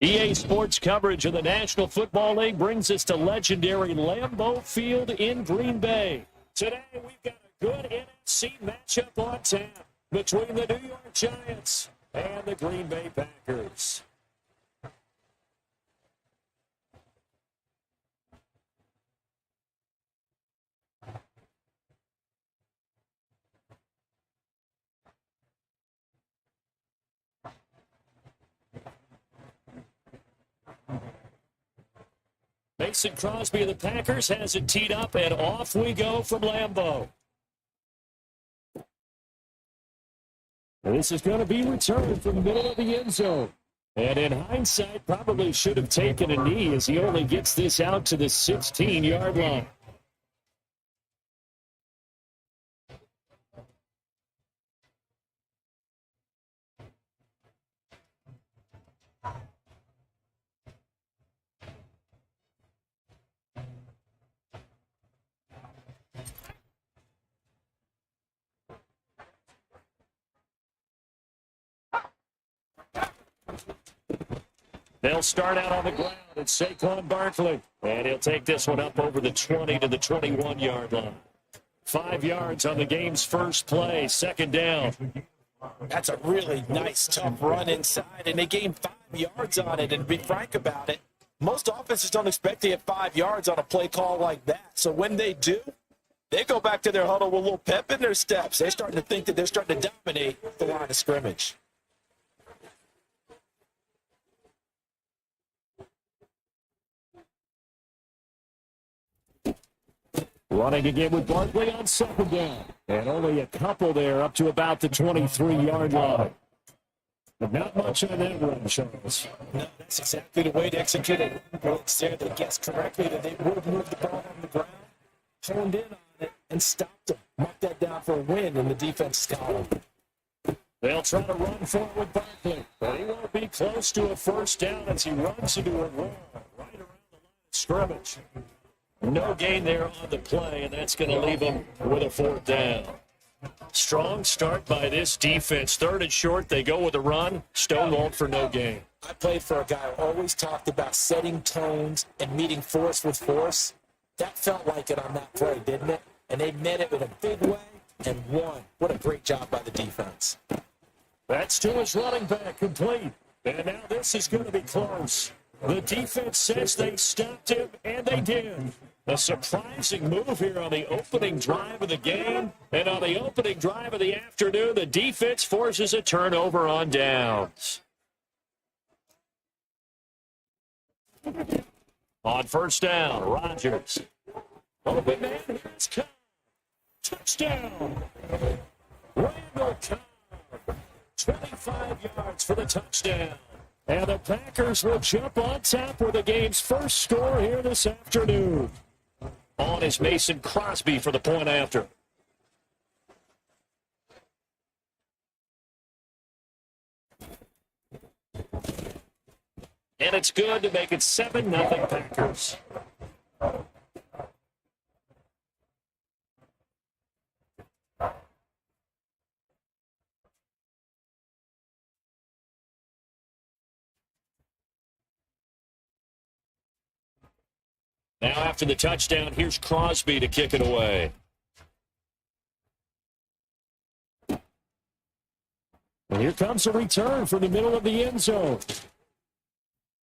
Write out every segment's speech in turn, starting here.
EA Sports coverage of the National Football League brings us to legendary Lambeau Field in Green Bay. Today, we've got a good NFC matchup on tap between the New York Giants and the Green Bay Packers. Mason Crosby of the Packers has it teed up, and off we go from Lambeau. This is going to be returned from the middle of the end zone. And in hindsight, probably should have taken a knee as he only gets this out to the 16-yard line. They'll start out on the ground. It's Saquon Barkley. And he'll take this one up over the 20 to the 21-yard line. 5 yards on the game's first play, second down. That's a really nice, tough run inside, and they gained 5 yards on it. And to be frank about it, most offenses don't expect to get 5 yards on a play call like that. So when they do, they go back to their huddle with a little pep in their steps. They're starting to think that they're starting to dominate the line of scrimmage. Running again with Barkley on second down. And only a couple there up to about the 23-yard line. But not much on that run, Charles. No, that's exactly the way to execute it. It's there. They guessed correctly that they would move the ball on the ground, honed in on it, and stopped them. Mark that down for a win in the defense's column. They'll try to run forward with Barkley, but he won't be close to a first down as he runs into a wall right around the line of scrimmage. No gain there on the play, and that's going to leave them with a fourth down. Strong start by this defense. Third and short, they go with a run. Stonewalled for no gain. I played for a guy who always talked about setting tones and meeting force with force. That felt like it on that play, didn't it? And they met it in a big way and won. What a great job by the defense. That's to his running back, complete. And now this is going to be close. The defense says they stopped him, and they did. A surprising move here on the opening drive of the game. And on the opening drive of the afternoon, the defense forces a turnover on downs. On first down, Rodgers. Open man, here's Cobb. Touchdown. Randall Cobb. 25 yards for the touchdown. And the Packers will jump on top with the game's first score here this afternoon. On is Mason Crosby for the point after. And it's good to make it 7-0 Packers. Now after the touchdown, here's Crosby to kick it away. And here comes a return from the middle of the end zone.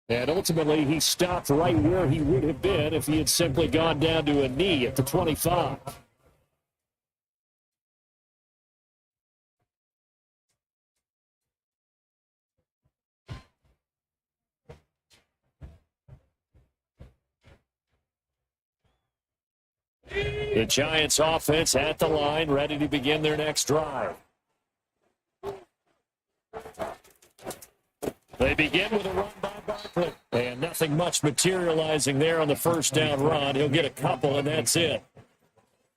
And ultimately, he stopped right where he would have been if he had simply gone down to a knee at the 25. The Giants offense at the line, ready to begin their next drive. They begin with a run by Barkley. And nothing much materializing there on the first down run. He'll get a couple, and that's it.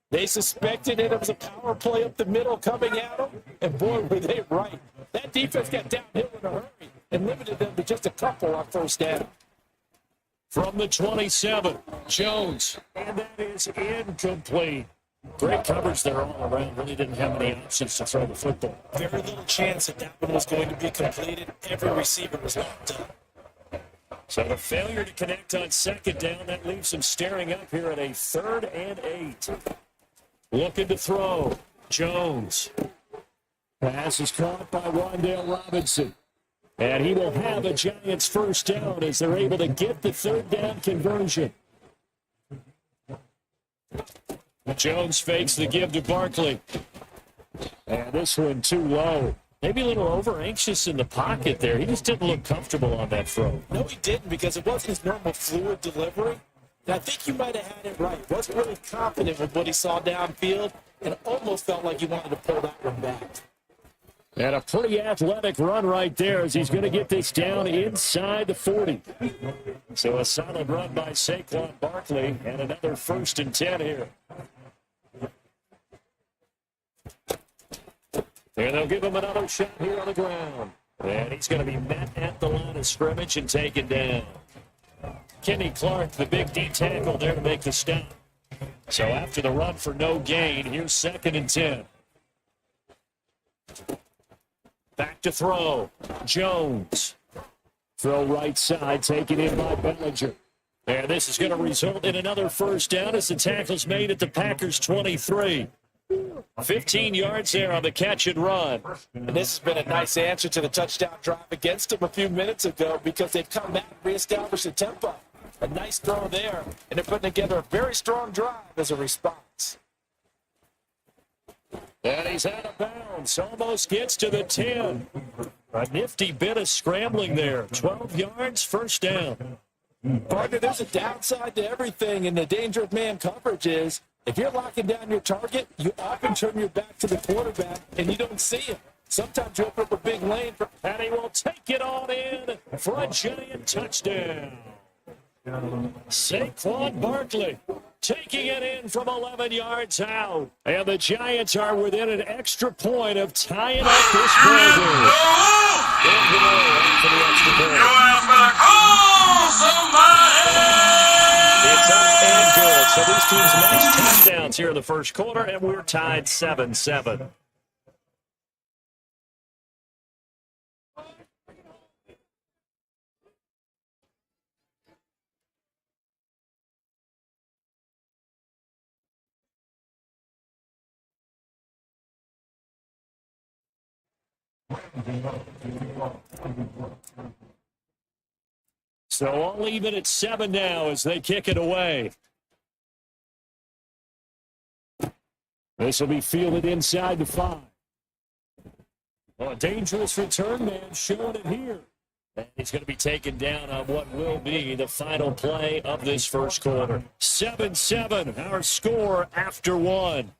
They suspected it was a power play up the middle coming at them, and boy, were they right. That defense got downhill in a hurry and limited them to just a couple on first down. From the 27, Jones, and that is incomplete. Great coverage there all around. Really didn't have any options to throw the football. Very little chance that that one was going to be completed. Every receiver was locked up. So the failure to connect on second down, that leaves him staring up here at a 3rd and 8. Looking to throw. Jones. Pass is caught by Wan'Dale Robinson. And he will have a Giants first down as they're able to get the 3rd down conversion. Jones fakes the give to Barkley. And this one too low. Maybe a little over-anxious in the pocket there. He just didn't look comfortable on that throw. No, he didn't, because it wasn't his normal fluid delivery. And I think you might have had it right. Wasn't really confident with what he saw downfield, and it almost felt like he wanted to pull that one back. And a pretty athletic run right there as he's going to get this down inside the 40. So a solid run by Saquon Barkley, and another 1st and 10 here. And they'll give him another shot here on the ground. And he's going to be met at the line of scrimmage and taken down. Kenny Clark, the big D tackle there to make the stop. So after the run for no gain, here's 2nd and 10. Back to throw. Jones. Throw right side, taken in by Bellinger. And this is going to result in another first down as the tackle's made at the Packers' 23. 15 yards there on the catch and run. And this has been a nice answer to the touchdown drive against them a few minutes ago, because they've come back and reestablished the tempo. A nice throw there, and they're putting together a very strong drive as a response. And he's out of bounds. Almost gets to the 10. A nifty bit of scrambling there. 12 yards, first down. Partner, there's a downside to everything, and the danger of man coverage is if you're locking down your target, you often turn your back to the quarterback, and you don't see him. Sometimes you open up a big lane, And he will take it on in for a Giant touchdown. Saquon Barkley taking it in from 11 yards out. And the Giants are within an extra point of tying up this game. It's up and good. So these teams match touchdowns here in the first quarter, and we're tied 7-7. So all even at 7 now as they kick it away. This will be fielded inside the 5. Well, a dangerous return man showing it here. And he's going to be taken down on what will be the final play of this first quarter. 7-7, our score after 1.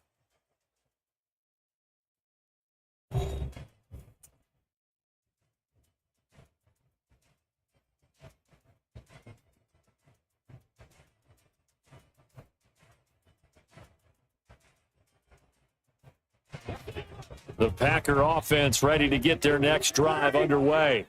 The Packer offense ready to get their next drive underway.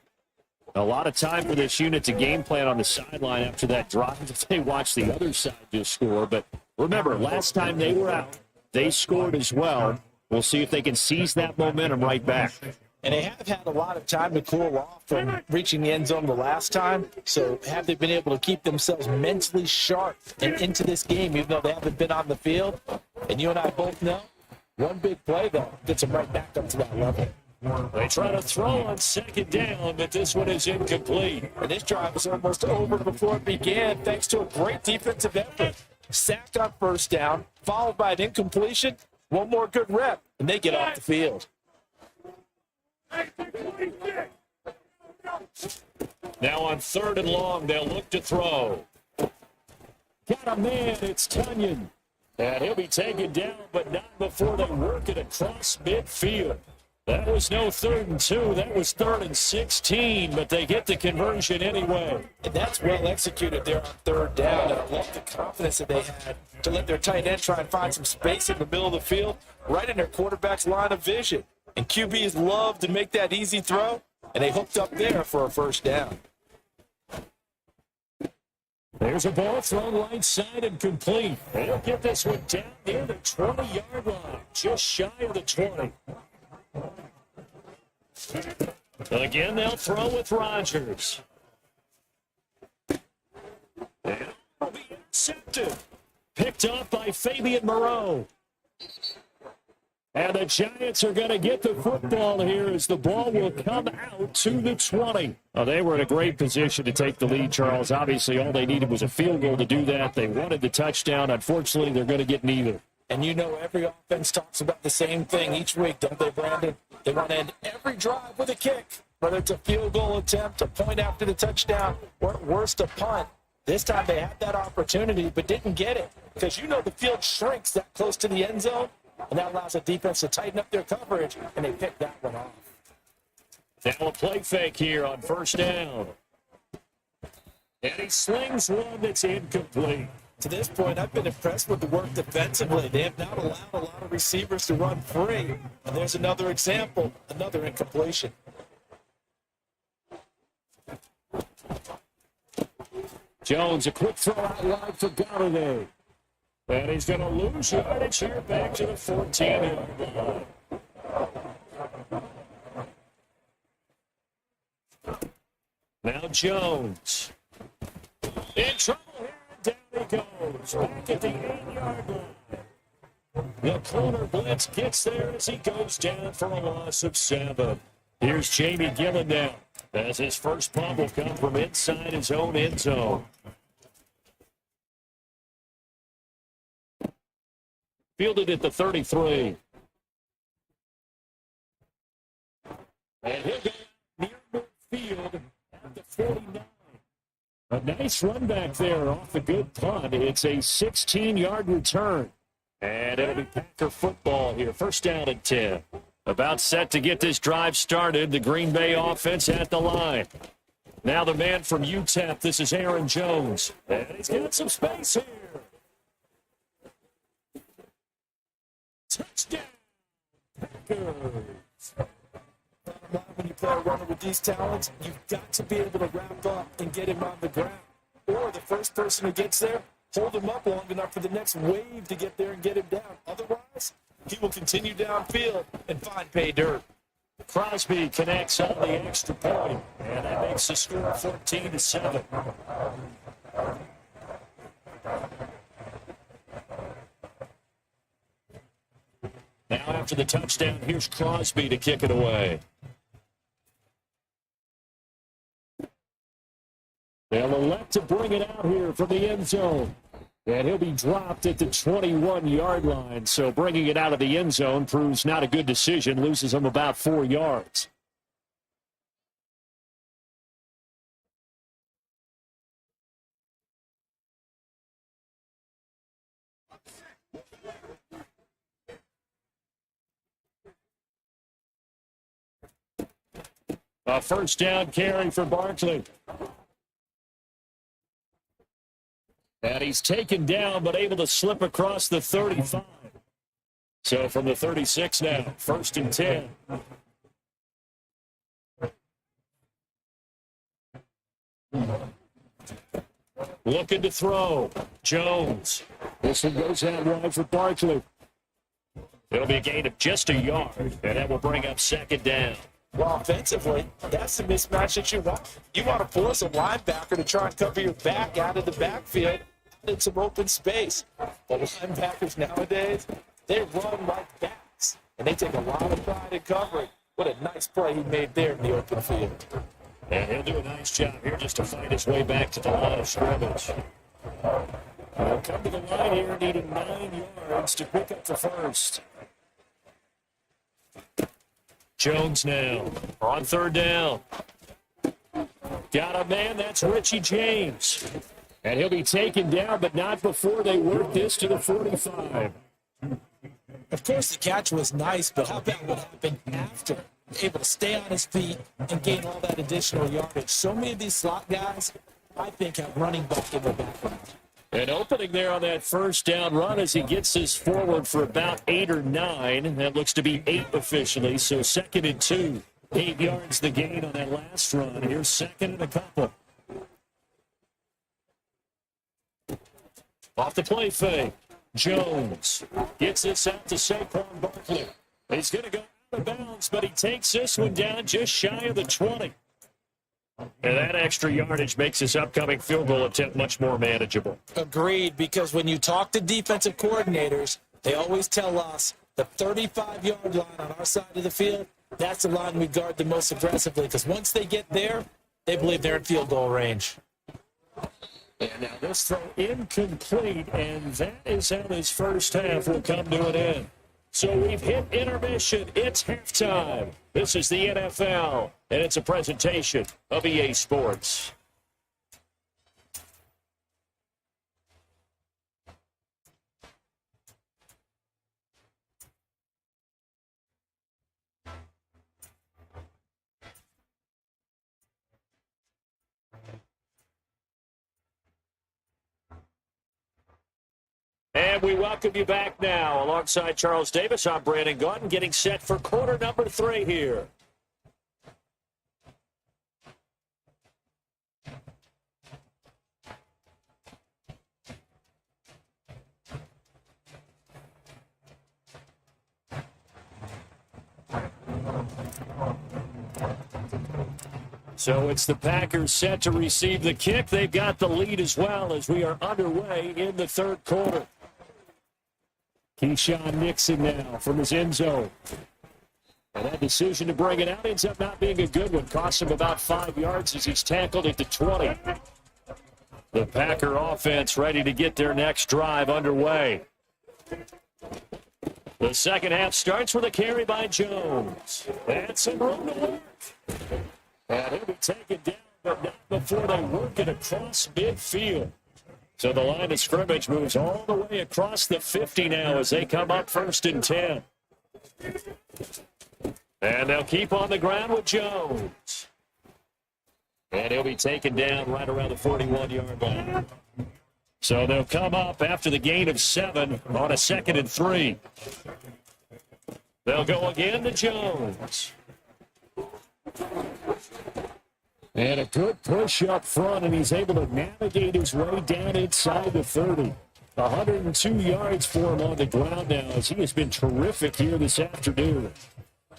A lot of time for this unit to game plan on the sideline after that drive if they watch the other side just score. But remember, last time they were out, they scored as well. We'll see if they can seize that momentum right back. And they have had a lot of time to cool off from reaching the end zone the last time. So have they been able to keep themselves mentally sharp and into this game, even though they haven't been on the field? And you and I both know, one big play, though, gets them right back up to that level. They try to throw on second down, but this one is incomplete. And this drive was almost over before it began, thanks to a great defensive effort. Sacked on first down, followed by an incompletion. One more good rep, and they get off the field. Now on 3rd and long, they'll look to throw. Got a man, it's Tunyon. And he'll be taken down, but not before they work it across midfield. That was no 3rd and 2. That was 3rd and 16, but they get the conversion anyway. And that's well executed there on 3rd down. And I love the confidence that they had to let their tight end try and find some space in the middle of the field, right in their quarterback's line of vision. And QBs love to make that easy throw, and they hooked up there for a first down. There's a ball thrown right side and complete. They'll get this one down near the 20-yard line, just shy of the 20. Again, they'll throw with Rodgers. intercepted. Picked off by Fabian Moreau. And the Giants are going to get the football here as the ball will come out to the 20. Oh, they were in a great position to take the lead, Charles. Obviously, all they needed was a field goal to do that. They wanted the touchdown. Unfortunately, they're going to get neither. And you know every offense talks about the same thing each week, don't they, Brandon? They want to end every drive with a kick, whether it's a field goal attempt, a point after the touchdown, or at worst, a punt. This time they had that opportunity but didn't get it because you know the field shrinks that close to the end zone, and that allows the defense to tighten up their coverage, and they picked that one off. Now a play fake here on first down. And he slings one that's incomplete. To this point, I've been impressed with the work defensively. They have not allowed a lot of receivers to run free. And there's another example, another incompletion. Jones, a quick throw out wide for Galladay. And he's going to lose yardage here back to the 14-yard line. Now Jones. In trouble here. Down he goes, back at the 8-yard line. The corner blitz gets there as he goes down for a loss of 7. Here's Jamie Gillen now, as his first punt will come from inside his own end zone. Fielded at the 33. And he'll go near midfield at the 49. A nice run back there off the good punt. It's a 16-yard return. And it'll be Packer football here. First down and 10. About set to get this drive started. The Green Bay offense at the line. Now the man from UTEP. This is Aaron Jones. And he's got some space here. Touchdown, Packers. When you play a runner with these talents, you've got to be able to wrap up and get him on the ground. Or the first person who gets there, hold him up long enough for the next wave to get there and get him down. Otherwise, he will continue downfield and find pay dirt. Crosby connects on the extra point, and that makes the score 14-7. Now after the touchdown, here's Crosby to kick it away. They'll elect to bring it out here from the end zone. And he'll be dropped at the 21-yard line. So bringing it out of the end zone proves not a good decision. Loses him about 4 yards. A first down carry for Barkley. And he's taken down, but able to slip across the 35. So from the 36 now, first and 10. Looking to throw. Jones. This one goes out wide for Barkley. It'll be a gain of just a yard, and that will bring up second down. Well, offensively, that's the mismatch that you want. You want to force a linebacker to try and cover your back out of the backfield in some open space. But linebackers nowadays, they run like backs, and they take a lot of pride in covering. What a nice play he made there in the open field. And he'll do a nice job here just to find his way back to the line of scrimmage. He'll come to the line here needing 9 yards to pick up the first. Jones now on third down. Got a man, that's Richie James. And he'll be taken down, but not before they work this to the 45. Of course, the catch was nice, but how about what happened after? Able to stay on his feet and gain all that additional yardage. So many of these slot guys, I think, have running back in their background. An opening there on that first down run as he gets this forward for about 8 or 9. That looks to be 8 officially, so second and 2. 8 yards the gain on that last run. Here's second and a couple. Off the play fake. Jones gets this out to Saquon Barkley. He's going to go out of bounds, but he takes this one down just shy of the 20. And that extra yardage makes this upcoming field goal attempt much more manageable. Agreed, because when you talk to defensive coordinators, they always tell us the 35-yard line on our side of the field, that's the line we guard the most aggressively, because once they get there, they believe they're in field goal range. And now this throw incomplete, and that is how this first half will come to an end. So we've hit intermission. It's halftime. This is the NFL, and it's a presentation of EA Sports. And we welcome you back now. Alongside Charles Davis, I'm Brandon Gautin, getting set for quarter number 3 here. So it's the Packers set to receive the kick. They've got the lead as well as we are underway in the third quarter. Keyshawn Nixon now from his end zone. And that decision to bring it out ends up not being a good one. Costs him about 5 yards as he's tackled at the 20. The Packer offense ready to get their next drive underway. The second half starts with a carry by Jones. And some room to work. And he'll be taken down, but not before they work it across midfield. So the line of scrimmage moves all the way across the 50 now as they come up 1st and 10. And they'll keep on the ground with Jones. And he'll be taken down right around the 41-yard line. So they'll come up after the gain of 7 on a 2nd and 3. They'll go again to Jones. And a good push up front, and he's able to navigate his way down inside the 30. 102 yards for him on the ground now, as he has been terrific here this afternoon.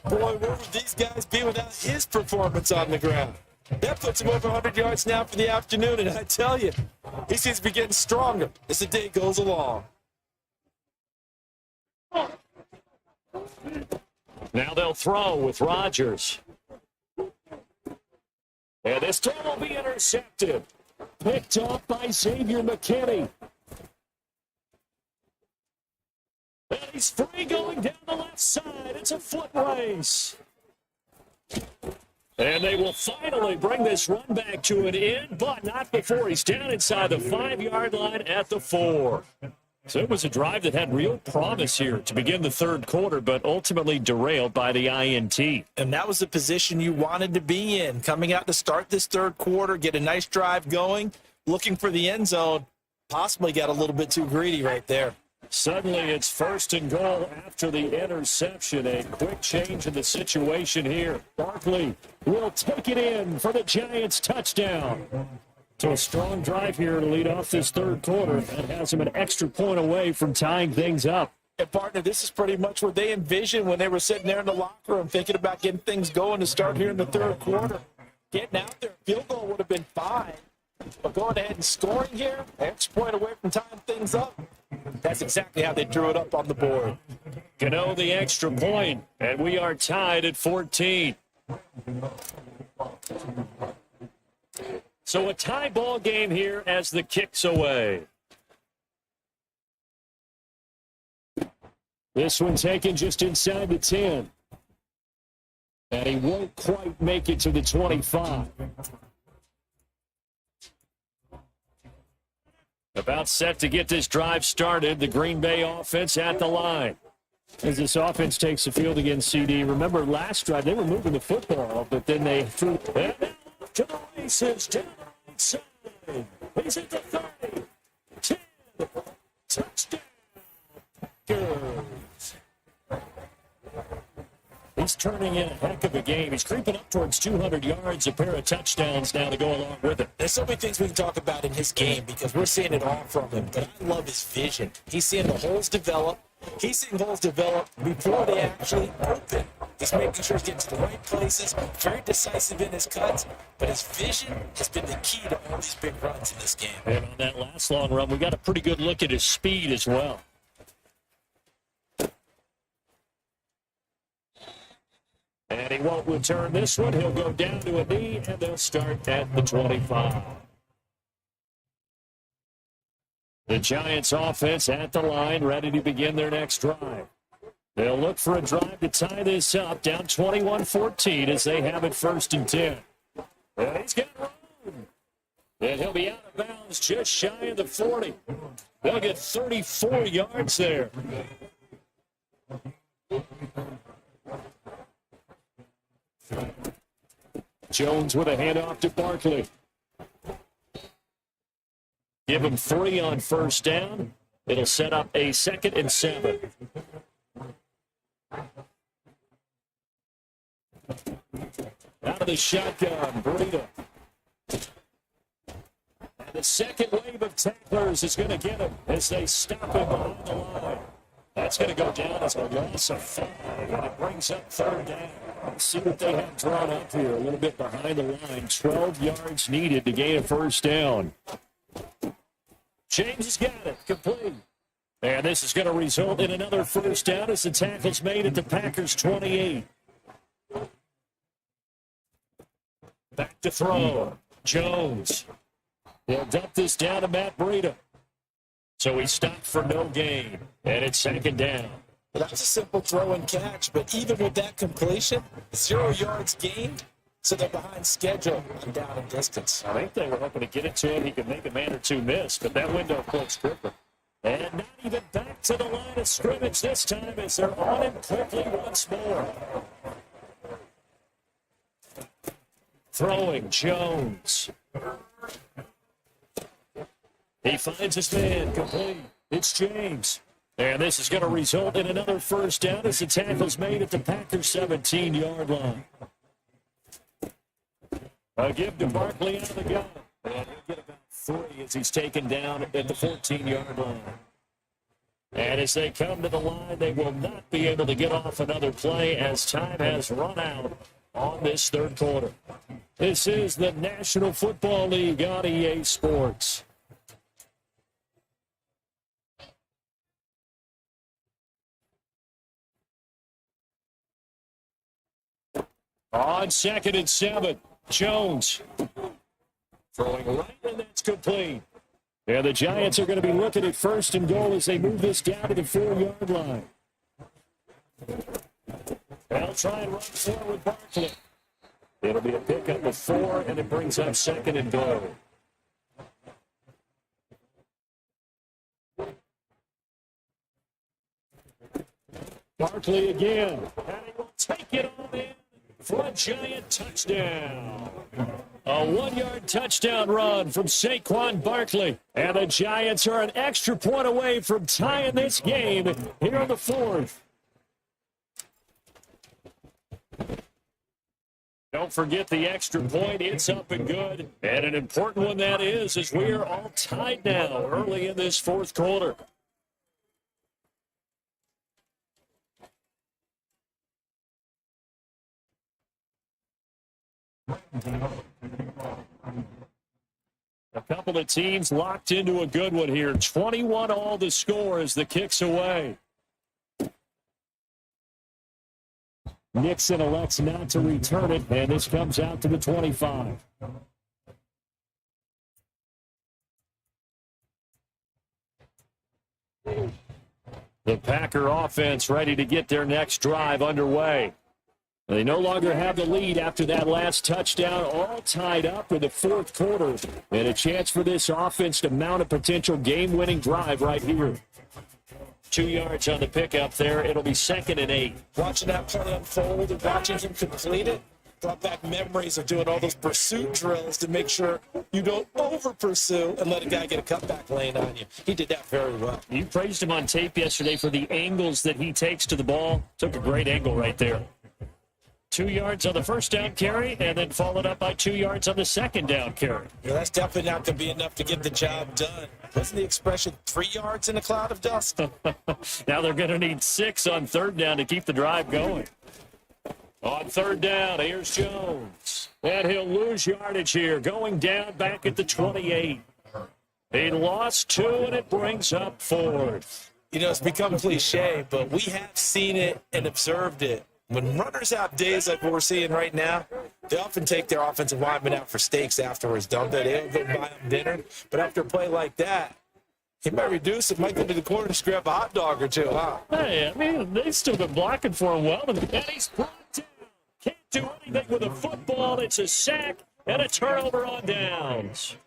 Boy, where would these guys be without his performance on the ground? That puts him over 100 yards now for the afternoon, and I tell you, he seems to be getting stronger as the day goes along. Now they'll throw with Rodgers. And this time will be intercepted. Picked off by Xavier McKinney. And he's free going down the left side. It's a foot race. And they will finally bring this run back to an end, but not before he's down inside the 5-yard line at the 4. So it was a drive that had real promise here to begin the third quarter, but ultimately derailed by the INT. And that was the position you wanted to be in, coming out to start this third quarter, get a nice drive going, looking for the end zone, possibly got a little bit too greedy right there. Suddenly it's 1st and goal after the interception. A quick change in the situation here. Barkley will take it in for the Giants touchdown. So a strong drive here to lead off this third quarter. That has him an extra point away from tying things up. And partner, this is pretty much what they envisioned when they were sitting there in the locker room thinking about getting things going to start here in the third quarter. Getting out there, field goal would have been fine. But going ahead and scoring here, extra point away from tying things up, that's exactly how they drew it up on the board. Gano the extra point, and we are tied at 14. So a tie ball game here as the kick's away. This one taken just inside the 10. And he won't quite make it to the 25. About set to get this drive started. The Green Bay offense at the line. As this offense takes the field against CD. Remember last drive, they were moving the football, but then they threw it to the races, to the right side. He's at the 30. 10. Touchdown. Packers. He's turning in a heck of a game. He's creeping up towards 200 yards, a pair of touchdowns now to go along with it. There's so many things we can talk about in his game because we're seeing it all from him, but I love his vision. He's seeing the holes develop. He's seeing holes develop before they actually open. He's making sure he's getting to the right places, very decisive in his cuts, but his vision has been the key to all these big runs in this game. And on that last long run, we got a pretty good look at his speed as well. And he won't return this one. He'll go down to a knee, and they'll start at the 25. The Giants offense at the line, ready to begin their next drive. They'll look for a drive to tie this up, down 21-14 as they have it 1st and 10. And he's got room. And he'll be out of bounds just shy of the 40. They'll get 34 yards there. Jones with a handoff to Barkley. Give him 3 on 1st down. It'll set up a 2nd and 7. Out of the shotgun, Breida. And the second wave of tacklers is going to get him as they stop him behind the line. That's going to go down as a loss of 5, and it brings up 3rd down. Let's see what they have drawn up here, a little bit behind the line. 12 yards needed to gain a 1st down. James has got it, complete. And this is going to result in another 1st down as the tackle's made at the Packers' 28. Back to throw. Jones. He'll dump this down to Matt Breida. So he stopped for no gain, and it's 2nd down. Well, that was a simple throw and catch, but even with that completion, 0 yards gained, so they're behind schedule on down and distance. I think they were hoping to get it to him. He could make a man or two miss, but that window closed quickly. And not even back to the line of scrimmage this time as they're on him quickly once more. Throwing, Jones. He finds his man, complete. It's James. And this is going to result in another 1st down as the tackle's made at the Packers' 17-yard line. A give to Barkley out of the gun. And he'll get about 3 as he's taken down at the 14-yard line. And as they come to the line, they will not be able to get off another play as time has run out on this 3rd quarter. This is the National Football League on EA Sports. On 2nd and 7, Jones throwing right, and that's complete. And the Giants are going to be looking at 1st and goal as they move this down to the 4-yard line. They'll try and run forward Barkley. It'll be a pickup of 4, and it brings up 2nd and goal. Barkley again, and he will take it on in for a Giant touchdown. A 1-yard touchdown run from Saquon Barkley. And the Giants are an extra point away from tying this game here in the 4th. Don't forget the extra point. It's up and good. And an important one that is, as we are all tied now early in this 4th quarter. A couple of teams locked into a good one here. 21 all the score as the kick's away. Nixon elects not to return it, and this comes out to the 25. The Packer offense ready to get their next drive underway. They no longer have the lead after that last touchdown, all tied up in the 4th quarter. And a chance for this offense to mount a potential game-winning drive right here. 2 yards on the pickup there. It'll be 2nd and 8. Watching that play unfold and watching him complete it brought back memories of doing all those pursuit drills to make sure you don't over-pursue and let a guy get a cutback lane on you. He did that very well. You praised him on tape yesterday for the angles that he takes to the ball. Took a great angle right there. 2 yards on the 1st down carry, and then followed up by 2 yards on the 2nd down carry. Yeah, that's definitely not going to be enough to get the job done. Wasn't the expression 3 yards in a cloud of dust? Now they're going to need 6 on 3rd down to keep the drive going. On third down, here's Jones. And he'll lose yardage here, going down back at the 28. He lost 2, and it brings up 4th. You know, it's become cliche, but we have seen it and observed it. When runners have days like what we're seeing right now, they often take their offensive linemen out for steaks afterwards, don't they? They'll go buy them dinner. But after a play like that, he might reduce it, might go to the corner to grab a hot dog or two, huh? Hey, I mean, they've still been blocking for him well, and he's brought down. Can't do anything with a football. It's a sack and a turnover on downs.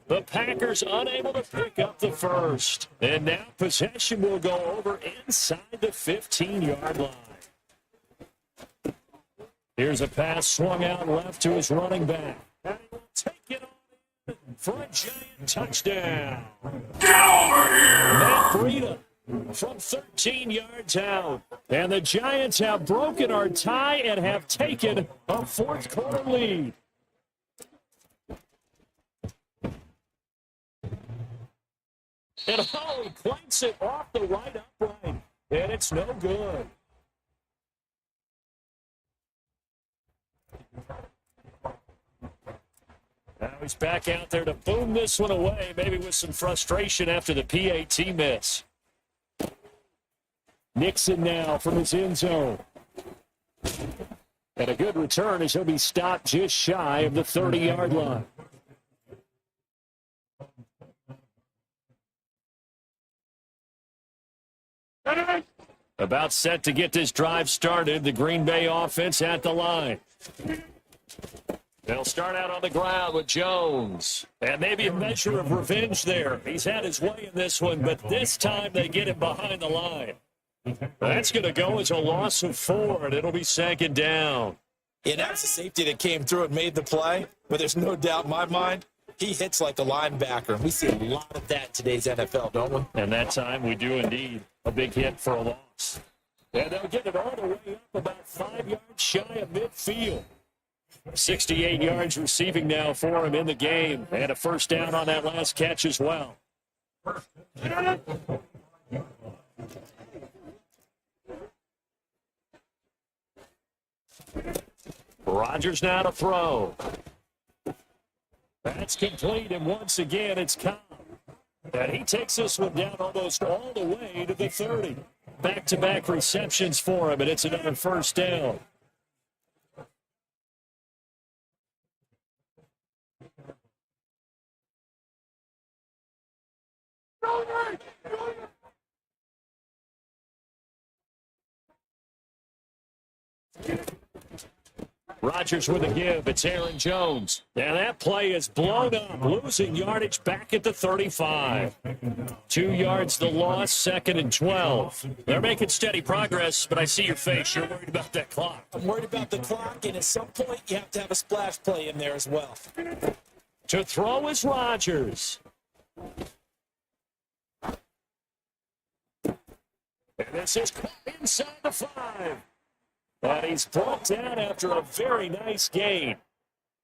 The Packers unable to pick up the first. And now possession will go over inside the 15-yard line. Here's a pass swung out left to his running back. And he will take it on for a giant touchdown. Get over here! Matt Breida from 13 yards out. And the Giants have broken our tie and have taken a 4th quarter lead. And he clanks it off the right upright. And it's no good. Now he's back out there to boom this one away, maybe with some frustration after the PAT miss. Nixon now from his end zone. And a good return as he'll be stopped just shy of the 30-yard line. About set to get this drive started. The Green Bay offense at the line. They'll start out on the ground with Jones. And maybe a measure of revenge there. He's had his way in this one, but this time they get him behind the line. That's going to go as a loss of 4, and it'll be 2nd down. Yeah, that's the safety that came through and made the play, but there's no doubt in my mind he hits like a linebacker. We see a lot of that in today's NFL, don't we? And that time we do indeed. A big hit for a loss. And they'll get it all the way up about 5 yards shy of midfield. 68 yards receiving now for him in the game. And a first down on that last catch as well. Rodgers now to throw. That's complete, and once again, it's Cobb. And he takes this one down almost all the way to the 30. Back-to-back receptions for him, and it's another first down. Rodgers with a give. It's Aaron Jones. And that play is blown up, losing yardage back at the 35. 2 yards the loss, 2nd and 12. They're making steady progress, but I see your face. You're worried about that clock. I'm worried about the clock, and at some point you have to have a splash play in there as well. To throw is Rodgers. And this is caught inside the 5. And he's brought down after a very nice gain.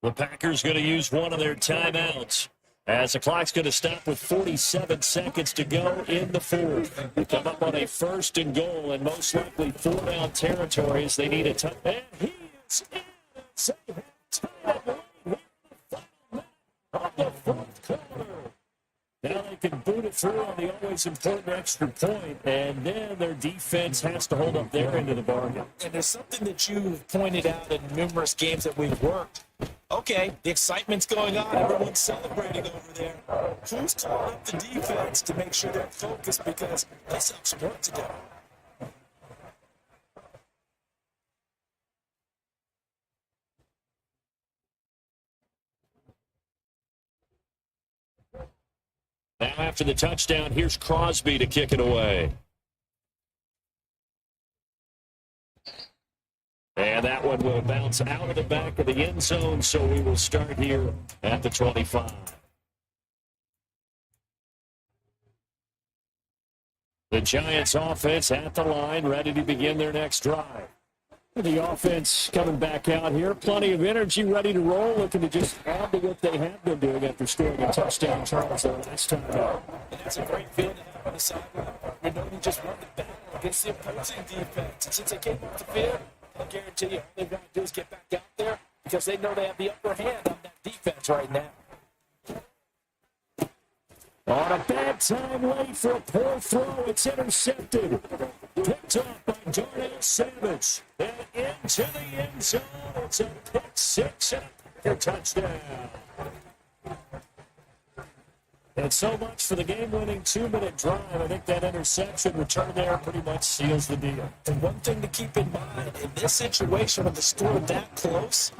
The Packers going to use one of their timeouts as the clock's going to stop with 47 seconds to go in the 4th. They come up on a 1st and goal and most likely 4-down territory as they need a touch. And he is in. So they have tied the lead here in the final minute of the 4th quarter. Now they can boot it through on the always important extra point, and then their defense has to hold up their end of the bargain. And there's something that you've pointed out in numerous games that we've worked. Okay, the excitement's going on. Everyone's celebrating over there. Who's calling up the defense to make sure they're focused because they still have some work to do? Now after the touchdown, here's Crosby to kick it away. And that one will bounce out of the back of the end zone, so we will start here at the 25. The Giants offense at the line, ready to begin their next drive. The offense coming back out here, plenty of energy, ready to roll, looking to just add to what they have been doing after scoring a touchdown Charles last time out. And that's a great feeling to have on the sideline. You know, you just won the battle against the opposing defense. And since they came off the field, I guarantee you, all they've got to do is get back out there because they know they have the upper hand on that defense right now. On a bad time late for a poor throw, it's intercepted. Picked up by Darnell Savage. And into the end zone. It's a pick six and a touchdown. And so much for the game-winning 2-minute drive. I think that interception return there pretty much seals the deal. And one thing to keep in mind, in this situation with the score that close,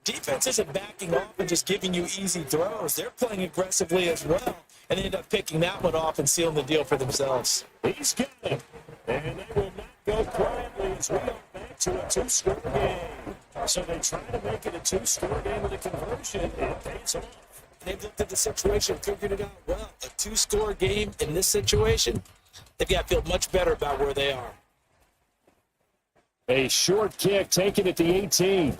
defense isn't backing off and just giving you easy throws. They're playing aggressively as well, and they end up picking that one off and sealing the deal for themselves. He's got it. And they will not go quietly as we go back to a two-score game. So they try to make it a two-score game with a conversion. It pays off. They've looked at the situation, figured it out well. A two-score game in this situation, they've got to feel much better about where they are. A short kick taken at the 18.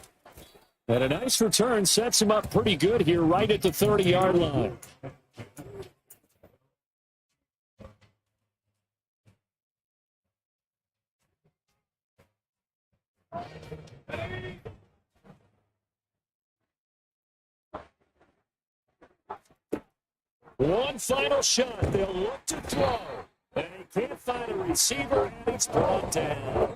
And a nice return sets him up pretty good here right at the 30-yard line. One final shot. They'll look to throw. And he can't find a receiver, and he's brought down.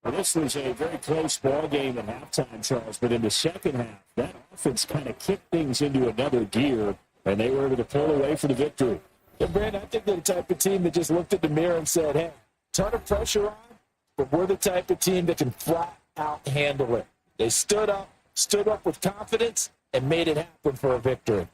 Well, this was a very close ball game at halftime, Charles, but in the second half, that offense kind of kicked things into another gear, and they were able to pull away for the victory. Yeah, Brandon, I think they're the type of team that just looked at the mirror and said, hey, ton of pressure on, but we're the type of team that can flat out handle it. They stood up with confidence, and made it happen for a victory.